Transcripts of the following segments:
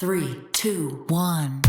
Three, two, one.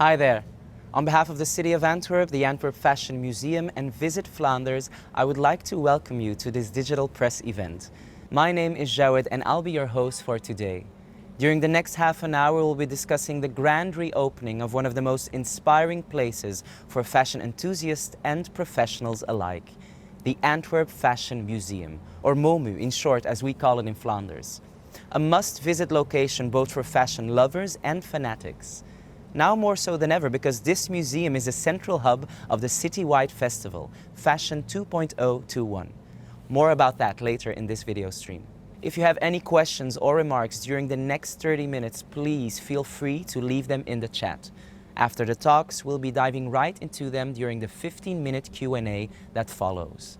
Hi there. On behalf of the City of Antwerp, the Antwerp Fashion Museum, and Visit Flanders, I would like to welcome you to this digital press event. My name is Jawed and I'll be your host for today. During the next half an hour, we'll be discussing the grand reopening of one of the most inspiring places for fashion enthusiasts and professionals alike, the Antwerp Fashion Museum, or MOMU in short, as we call it in Flanders. A must-visit location both for fashion lovers and fanatics. Now more so than ever, because this museum is a central hub of the citywide festival, Fashion 2.021. More about that later in this video stream. If you have any questions or remarks during the next 30 minutes, please feel free to leave them in the chat. After the talks, we'll be diving right into them during the 15-minute Q&A that follows.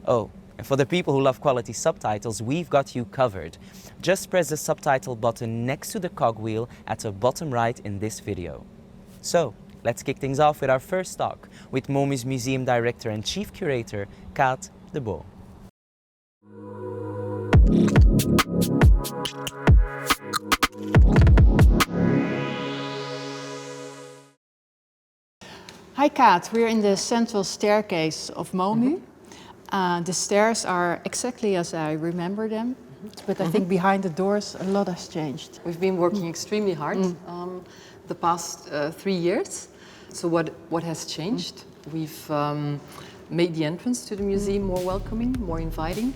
Oh, and for the people who love quality subtitles, we've got you covered. Just press the subtitle button next to the cogwheel at the bottom right in this video. So, let's kick things off with our first talk with MOMU's Museum Director and Chief Curator, Kaat de Boo. Hi Kaat, we're in the central staircase of MOMU. The stairs are exactly as I remember them, but I think behind the doors a lot has changed. We've been working extremely hard the past 3 years. So what has changed? We've made the entrance to the museum more welcoming, more inviting.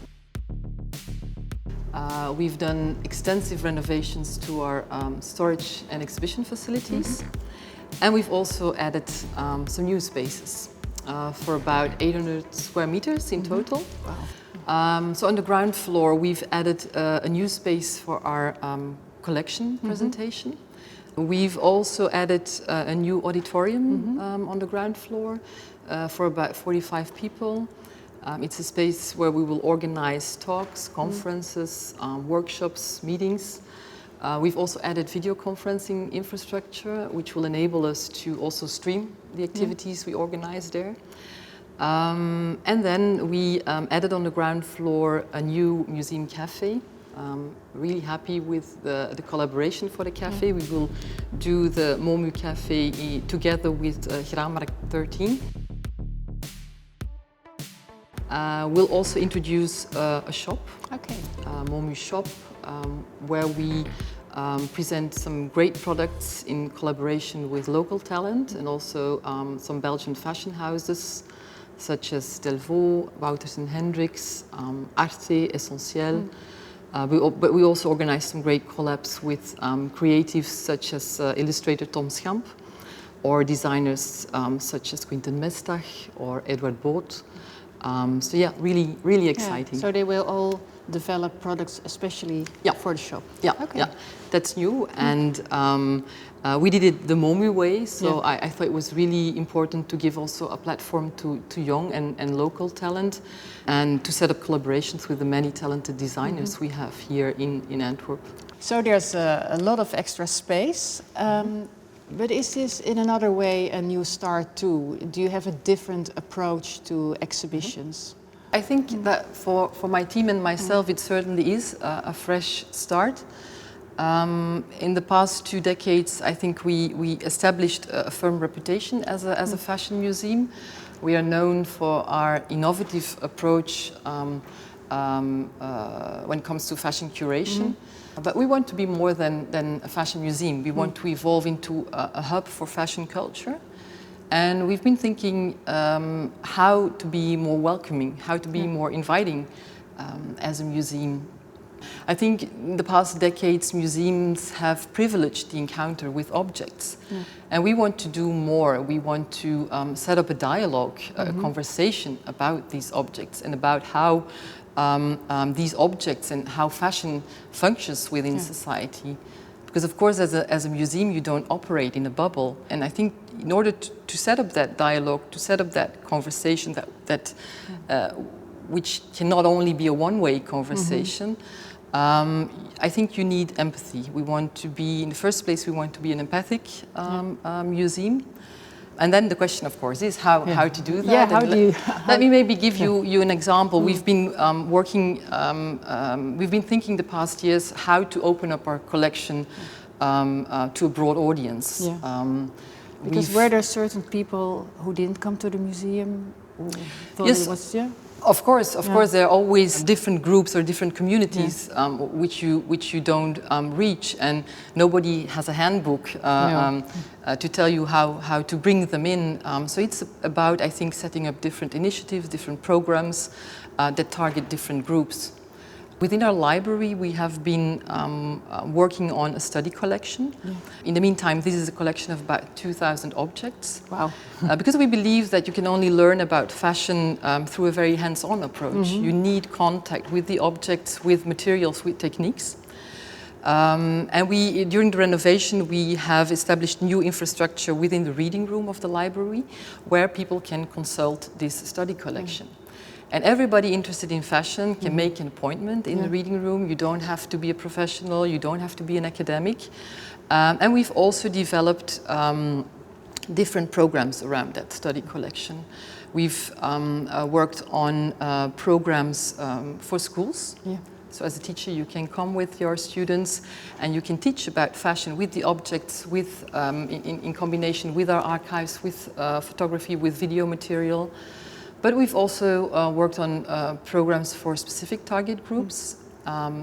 We've done extensive renovations to our storage and exhibition facilities. And we've also added some new spaces for about 800 square meters in total. Wow. So on the ground floor, we've added a new space for our collection presentation. We've also added a new auditorium on the ground floor for about 45 people. It's a space where we will organize talks, conferences, workshops, meetings. We've also added video conferencing infrastructure, which will enable us to also stream the activities we organize there. And then we added on the ground floor a new museum cafe. Really happy with the collaboration for the cafe. We will do the MOMU Cafe together with Graanmarkt 13. We'll also introduce a shop, MOMU Shop, where we present some great products in collaboration with local talent and also some Belgian fashion houses such as Delvaux, Wouters and Hendricks, Arte, Essentiel. But we also organize some great collabs with creatives such as illustrator Tom Schamp or designers such as Quinten Mestag or Edward Boot. So yeah, really exciting. So they will all develop products especially for the shop? Yeah, that's new. And we did it the MOMU way, so I thought it was really important to give also a platform to young and local talent and to set up collaborations with the many talented designers we have here in Antwerp. So there's a lot of extra space. But is this in another way a new start too? Do you have a different approach to exhibitions? I think that for my team and myself it certainly is a fresh start. In the past 2 decades I think we established a firm reputation as a fashion museum. We are known for our innovative approach when it comes to fashion curation. But we want to be more than a fashion museum. We want to evolve into a hub for fashion culture. And we've been thinking how to be more welcoming, how to be more inviting as a museum. I think in the past decades, museums have privileged the encounter with objects. And we want to do more. We want to set up a dialogue, a conversation about these objects and about how these objects and how fashion functions within society. Because of course as a museum you don't operate in a bubble, and I think in order to set up that dialogue, to set up that conversation which can not only be a one-way conversation, I think you need empathy. We want to be, in the first place, we want to be an empathic museum. And then the question, of course, is how to do that. Yeah, how do you... Let me maybe give you an example. We've been we've been thinking the past years how to open up our collection to a broad audience. Because were there certain people who didn't come to the museum? Who thought it was, Of course, there are always different groups or different communities which you don't reach, and nobody has a handbook to tell you how to bring them in. So it's about, I think, setting up different initiatives, different programs that target different groups. Within our library, we have been working on a study collection. In the meantime, this is a collection of about 2,000 objects. Wow. Because we believe that you can only learn about fashion through a very hands-on approach. You need contact with the objects, with materials, with techniques. And during the renovation, we have established new infrastructure within the reading room of the library, where people can consult this study collection. And everybody interested in fashion can make an appointment in the reading room. You don't have to be a professional, you don't have to be an academic. And we've also developed different programs around that study collection. We've worked on programs for schools. So as a teacher, you can come with your students and you can teach about fashion with the objects, with, in combination with our archives, with photography, with video material. But we've also worked on programs for specific target groups,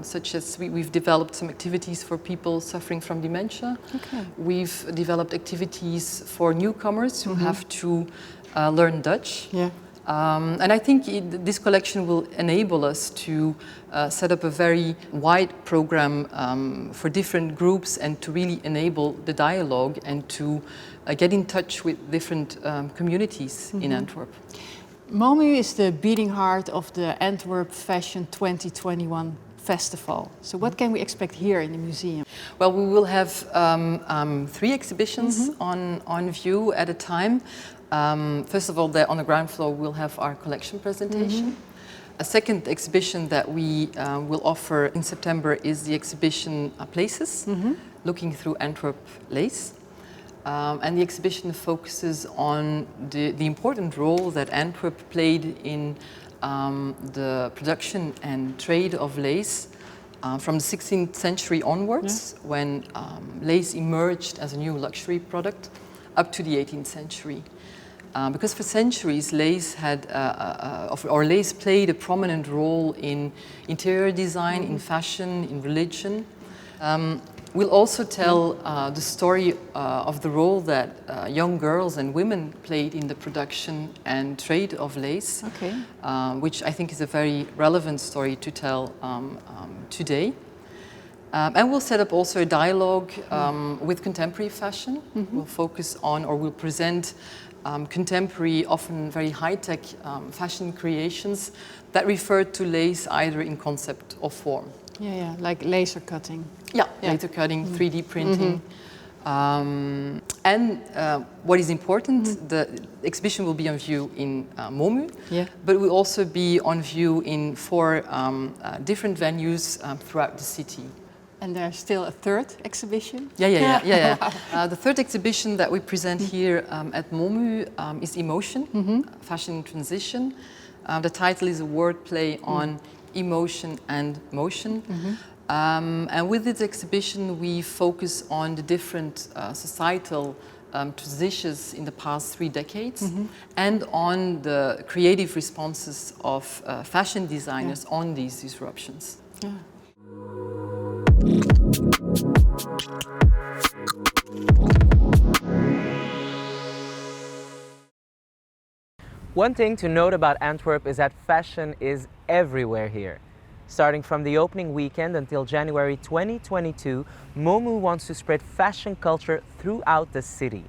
such as we've developed some activities for people suffering from dementia. We've developed activities for newcomers who have to learn Dutch. And I think this collection will enable us to set up a very wide program for different groups and to really enable the dialogue and to get in touch with different communities in Antwerp. MOMU is the beating heart of the Antwerp Fashion 2021 Festival. So what can we expect here in the museum? Well, we will have 3 exhibitions on view at a time. First of all, on the ground floor, we'll have our collection presentation. A second exhibition that we will offer in September is the exhibition Places, looking through Antwerp lace. And the exhibition focuses on the important role that Antwerp played in the production and trade of lace from the 16th century onwards, when lace emerged as a new luxury product, up to the 18th century. Because for centuries, lace lace played a prominent role in interior design, in fashion, in religion. We'll also tell the story of the role that young girls and women played in the production and trade of lace, which I think is a very relevant story to tell today. And we'll set up also a dialogue with contemporary fashion. We'll focus on, or we'll present contemporary, often very high-tech fashion creations that refer to lace either in concept or form. Like laser cutting. Laser cutting, 3D printing. And what is important, the exhibition will be on view in MOMU, but will also be on view in 4 different venues throughout the city. And there's still a third exhibition? The third exhibition that we present here at MOMU is Emotion, Fashion in Transition. The title is a wordplay on emotion and motion. And with this exhibition, we focus on the different societal transitions in the past 3 decades and on the creative responses of fashion designers on these disruptions. One thing to note about Antwerp is that fashion is everywhere here. Starting from the opening weekend until January 2022, MOMU wants to spread fashion culture throughout the city.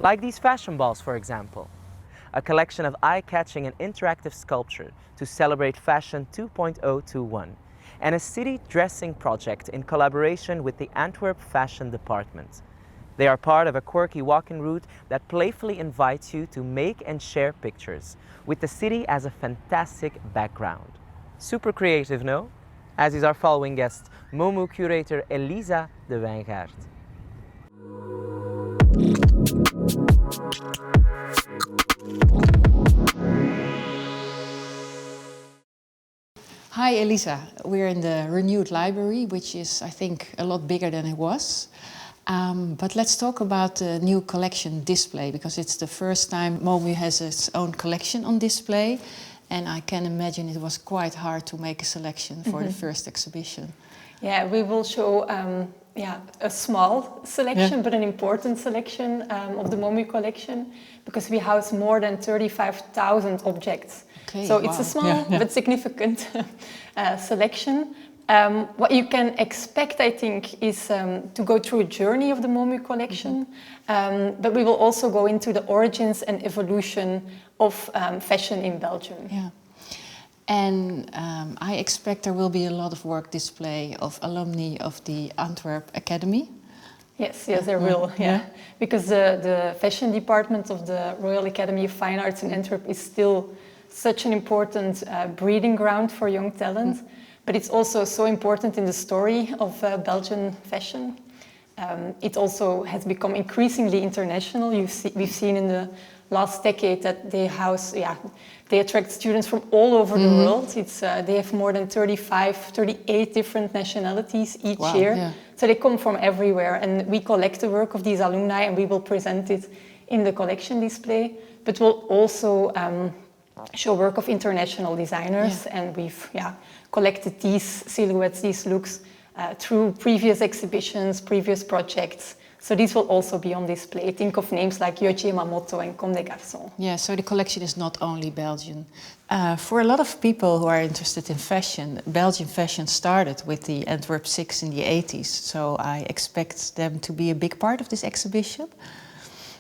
Like these fashion balls, for example. A collection of eye-catching and interactive sculpture to celebrate Fashion 2.021. And a city dressing project in collaboration with the Antwerp Fashion Department. They are part of a quirky walking route that playfully invites you to make and share pictures, with the city as a fantastic background. Super creative, no? As is our following guest, MOMU curator Elisa de Wijngaard. Hi Elisa, we're in the renewed library, which is, I think, a lot bigger than it was. But let's talk about the new collection display, because it's the first time MOMU has its own collection on display. And I can imagine it was quite hard to make a selection for the first exhibition. Yeah, we will show a small selection, Yeah. but an important selection of the MOMU collection, because we house more than 35,000 objects. Okay, So it's wow. a small Yeah. but significant selection. What you can expect, I think, is to go through a journey of the MOMU collection, but we will also go into the origins and evolution of fashion in Belgium. Yeah. And I expect there will be a lot of work display of alumni of the Antwerp Academy. Yes, there will, yeah. Because the fashion department of the Royal Academy of Fine Arts in Antwerp is still such an important breeding ground for young talent, but it's also so important in the story of Belgian fashion. It also has become increasingly international. We've seen in the last decade that they attract students from all over the world. They have more than 38 different nationalities each Wow, year. yeah. So they come from everywhere, and we collect the work of these alumni and we will present it in the collection display. But we'll also show work of international designers, and we've collected these silhouettes, these looks through previous exhibitions, previous projects. So these will also be on display. Think of names like Yohji Yamamoto and Comme des Garçons. Yeah, so the collection is not only Belgian. For a lot of people who are interested in fashion, Belgian fashion started with the Antwerp Six in the 80s. So I expect them to be a big part of this exhibition.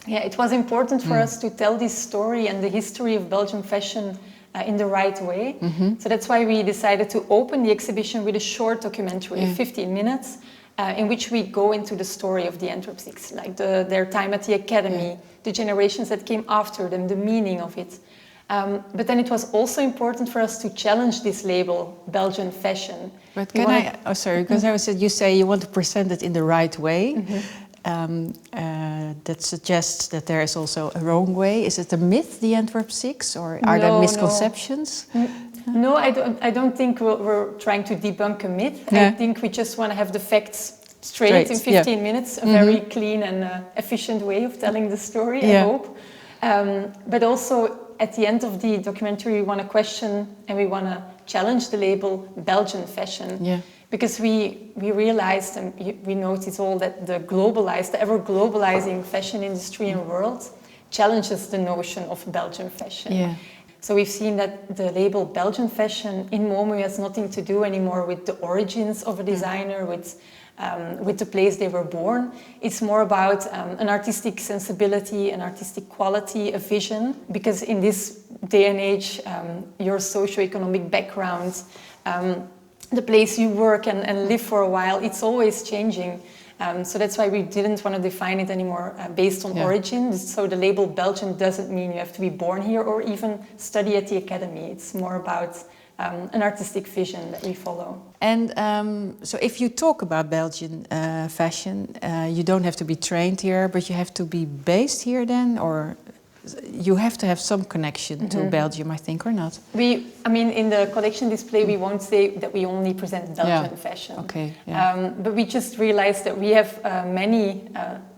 Yeah, it was important for us to tell this story and the history of Belgian fashion in the right way. So that's why we decided to open the exhibition with a short documentary, 15 minutes, in which we go into the story of the Antwerp Six, like their time at the academy, the generations that came after them, the meaning of it. But then it was also important for us to challenge this label, Belgian fashion. But because you say you want to present it in the right way. That suggests that there is also a wrong way. Is it a myth, the Antwerp Six, or are there misconceptions? No, I don't think we're trying to debunk a myth. Yeah. I think we just want to have the facts straight in 15 minutes, a very clean and efficient way of telling the story, I hope. But also, at the end of the documentary, we want to question and we want to challenge the label Belgian fashion. Yeah. Because we realized and we noticed all that the ever globalizing fashion industry and world challenges the notion of Belgian fashion. Yeah. So we've seen that the label Belgian fashion in MOMU has nothing to do anymore with the origins of a designer, with the place they were born. It's more about an artistic sensibility, an artistic quality, a vision. Because in this day and age, your socioeconomic background, the place you work and live for a while, it's always changing. So that's why we didn't want to define it anymore based on origin. So the label Belgian doesn't mean you have to be born here or even study at the academy. It's more about an artistic vision that we follow. And so if you talk about Belgian fashion, you don't have to be trained here, but you have to be based here then, or you have to have some connection to Belgium, I think, or not? In the collection display, we won't say that we only present Belgian fashion. Okay. But we just realized that we have many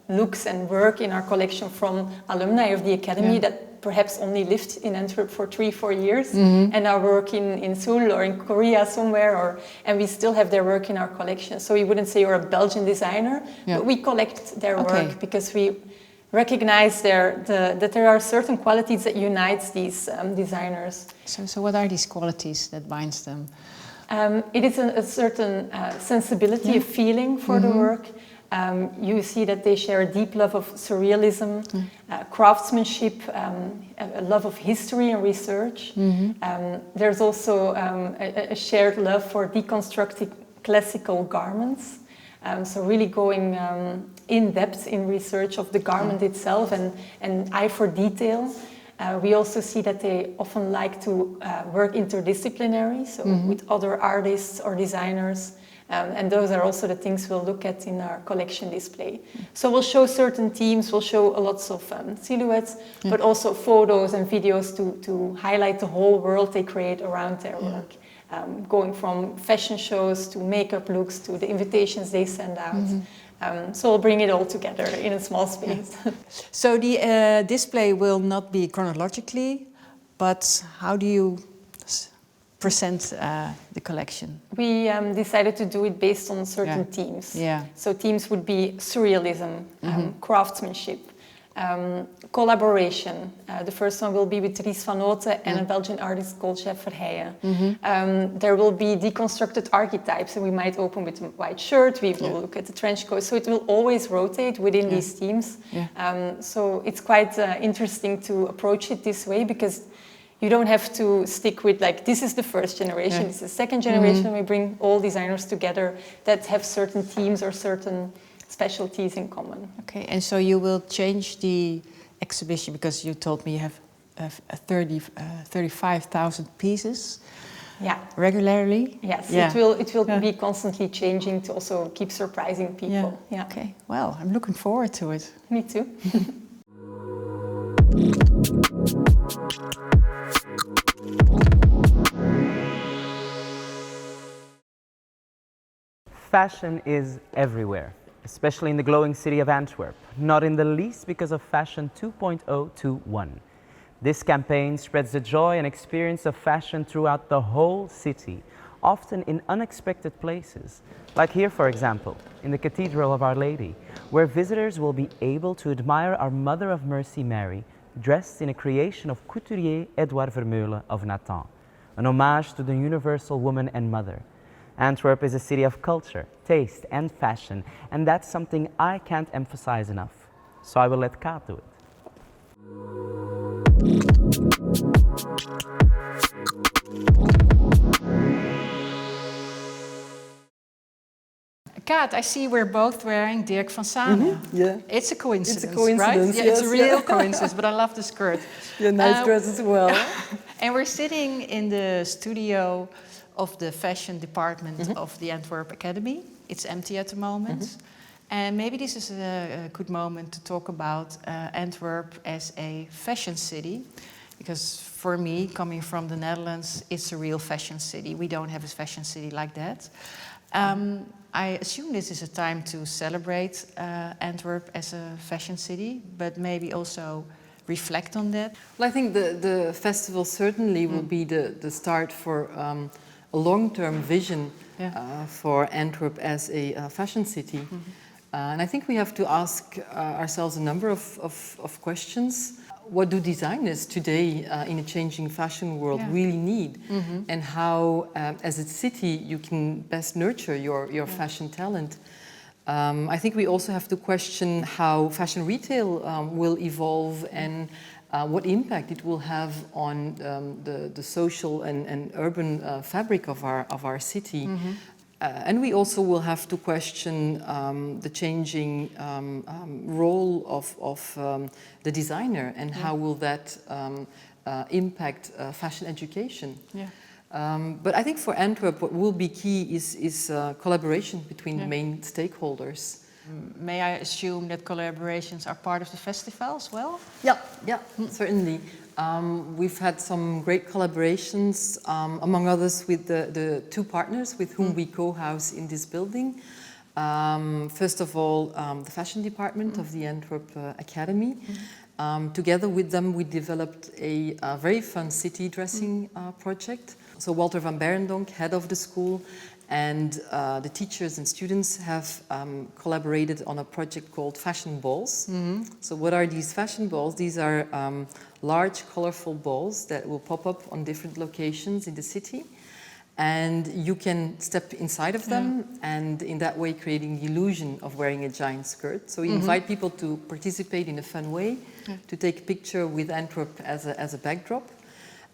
looks and work in our collection from alumni of the academy that perhaps only lived in Antwerp for 3-4 years and now work in Seoul or in Korea somewhere, and we still have their work in our collection. So we wouldn't say you're a Belgian designer, but we collect their work because we recognize that there are certain qualities that unites these designers. So what are these qualities that binds them? It is a certain sensibility, a feeling for the work. You see that they share a deep love of surrealism, craftsmanship, a love of history and research. There's also a shared love for deconstructing classical garments. So really going in depth in research of the garment itself and eye for detail. We also see that they often like to work interdisciplinary, so with other artists or designers. And those are also the things we'll look at in our collection display. So we'll show certain themes, we'll show lots of silhouettes, but also photos and videos to highlight the whole world they create around their work. Going from fashion shows to makeup looks to the invitations they send out. So we'll bring it all together in a small space. So the display will not be chronologically, but how do you present the collection? We decided to do it based on certain Yeah. themes. Yeah. So themes would be surrealism, craftsmanship, collaboration. The first one will be with Ries van Noten and a Belgian artist called Jeff Verheijen. There will be deconstructed archetypes, and we might open with a white shirt, we will look at the trench coat, so it will always rotate within these themes. So it's quite interesting to approach it this way, because you don't have to stick with like, this is the first generation, this is the second generation. We bring all designers together that have certain themes or certain specialties in common. Okay, and so you will change the exhibition, because you told me you have 35,000 pieces regularly? Yes, Yeah. it will be constantly changing to also keep surprising people. Okay, well, I'm looking forward to it. Me too. Fashion is everywhere, especially in the glowing city of Antwerp, not in the least because of Fashion 2.021. This campaign spreads the joy and experience of fashion throughout the whole city, often in unexpected places, like here, for example, in the Cathedral of Our Lady, where visitors will be able to admire our Mother of Mercy Mary, dressed in a creation of couturier Edouard Vermeulen of Nathan, an homage to the universal woman and mother. Antwerp is a city of culture, taste and fashion, and that's something I can't emphasize enough. So I will let Kaat do it. Kaat, I see we're both wearing Dirk van Sanen. Yeah. It's a coincidence, It's a coincidence, right? Yeah, it's a yes, real yeah. coincidence, but I love the skirt. Yeah, nice dress as well. And we're sitting in the studio of the fashion department of the Antwerp Academy. It's empty at the moment. And maybe this is a good moment to talk about Antwerp as a fashion city. Because for me, coming from the Netherlands, it's a real fashion city. We don't have a fashion city like that. I assume this is a time to celebrate Antwerp as a fashion city, but maybe also reflect on that. Well, I think the festival certainly will be the start for a long-term vision for Antwerp as a fashion city. And I think we have to ask ourselves a number of questions. What do designers today in a changing fashion world really need? And how, as a city, you can best nurture your fashion talent? I think we also have to question how fashion retail will evolve and what impact it will have on the social and urban fabric of our city. And we also will have to question the changing role of the designer and how will that impact fashion education. But I think for Antwerp, what will be key is collaboration between the main stakeholders. May I assume that collaborations are part of the festival as well? Yeah, certainly. We've had some great collaborations, among others with the two partners with whom we co-house in this building. First of all, the fashion department of the Antwerp Academy. Together with them, we developed a very fun city dressing project. So Walter van Berendonk, head of the school, and the teachers and students have collaborated on a project called Fashion Balls. So what are these fashion balls? These are large, colorful balls that will pop up on different locations in the city. And you can step inside of them and in that way creating the illusion of wearing a giant skirt. So we invite people to participate in a fun way, to take a picture with Antwerp as a backdrop.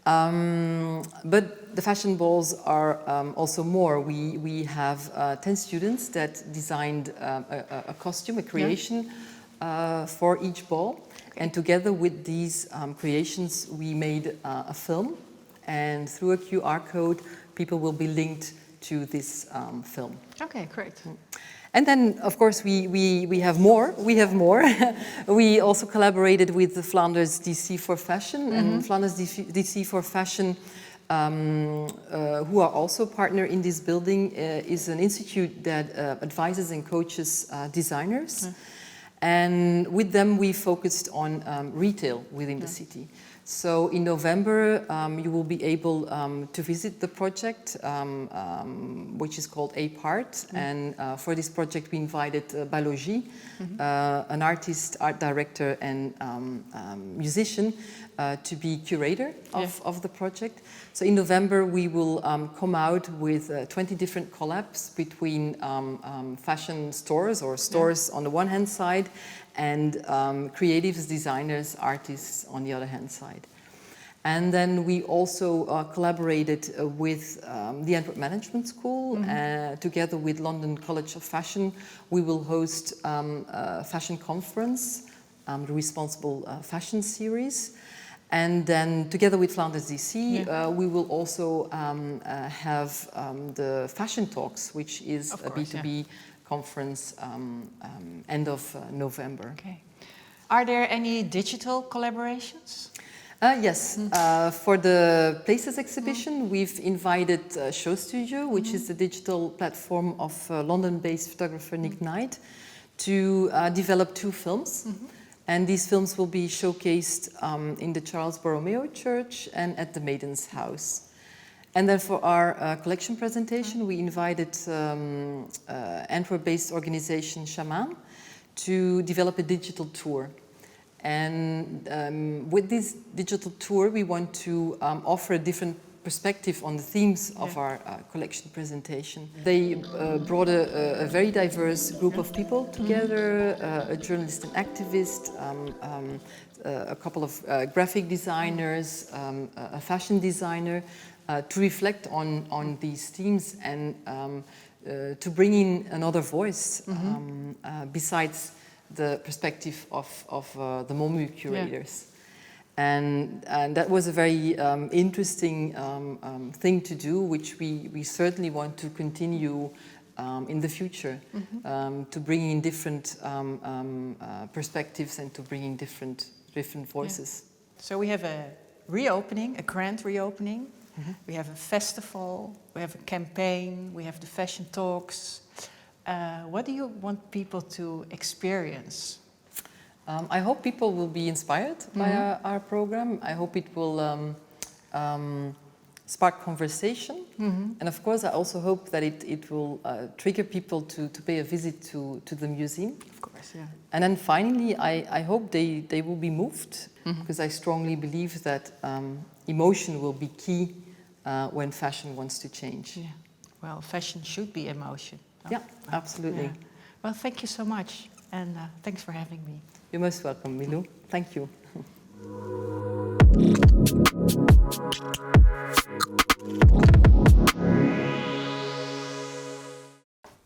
But the fashion balls are also more. We have 10 students that designed a costume, a creation for each ball. And together with these creations, we made a film. And through a QR code, people will be linked to this film. Okay, great. And then, of course, we have more. We have more. We also collaborated with the Flanders DC for Fashion. And Flanders DC for Fashion, who are also a partner in this building, is an institute that advises and coaches designers. And with them, we focused on retail within the city. So in November, you will be able to visit the project, which is called A-Part. And for this project, we invited Balogi, an artist, art director, and musician, to be curator of the project. So in November, we will come out with 20 different collabs between fashion stores or stores on the one hand side and creatives, designers, artists on the other hand side. And then we also collaborated with the Antwerp Management School. Together with London College of Fashion, we will host a fashion conference, the Responsible Fashion Series. And then together with Flanders DC, we will also have the Fashion Talks, which is a B2B conference end of November. Okay. Are there any digital collaborations? Yes, for the Places exhibition, we've invited Show Studio, which is the digital platform of London-based photographer Nick Knight, to develop 2 films. And these films will be showcased in the Charles Borromeo Church and at the Maiden's House. And then for our collection presentation, we invited Antwerp-based organization Shaman to develop a digital tour. And with this digital tour, we want to offer a different perspective on the themes of our collection presentation. They brought a very diverse group of people together, a journalist and activist, a couple of graphic designers, a fashion designer, to reflect on these themes and to bring in another voice besides the perspective of the MOMU curators. And that was a very interesting thing to do, which we certainly want to continue in the future, to bring in different perspectives and to bring in different voices. So we have a reopening, a grand reopening. We have a festival, we have a campaign, we have the fashion talks. What do you want people to experience? I hope people will be inspired by our program. I hope it will spark conversation. And of course, I also hope that it will trigger people to pay a visit to the museum. Of course, yeah. And then finally, I hope they will be moved, because I strongly believe that emotion will be key when fashion wants to change. Yeah. Well, fashion should be emotion. Yeah, absolutely. Yeah. Well, thank you so much, and thanks for having me. You're most welcome, Milou. Thank you.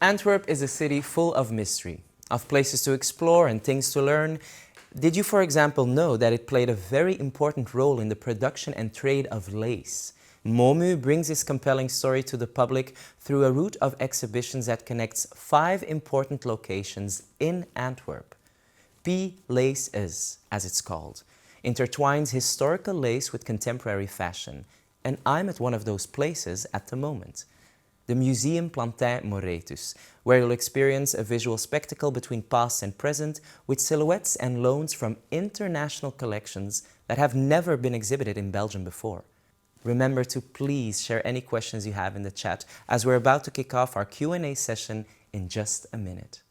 Antwerp is a city full of mystery, of places to explore and things to learn. Did you, for example, know that it played a very important role in the production and trade of lace? MOMU brings this compelling story to the public through a route of exhibitions that connects 5 important locations in Antwerp. P Lace Is, as it's called, intertwines historical lace with contemporary fashion, and I'm at one of those places at the moment. The Museum Plantin Moretus, where you'll experience a visual spectacle between past and present with silhouettes and loans from international collections that have never been exhibited in Belgium before. Remember to please share any questions you have in the chat, as we're about to kick off our Q&A session in just a minute.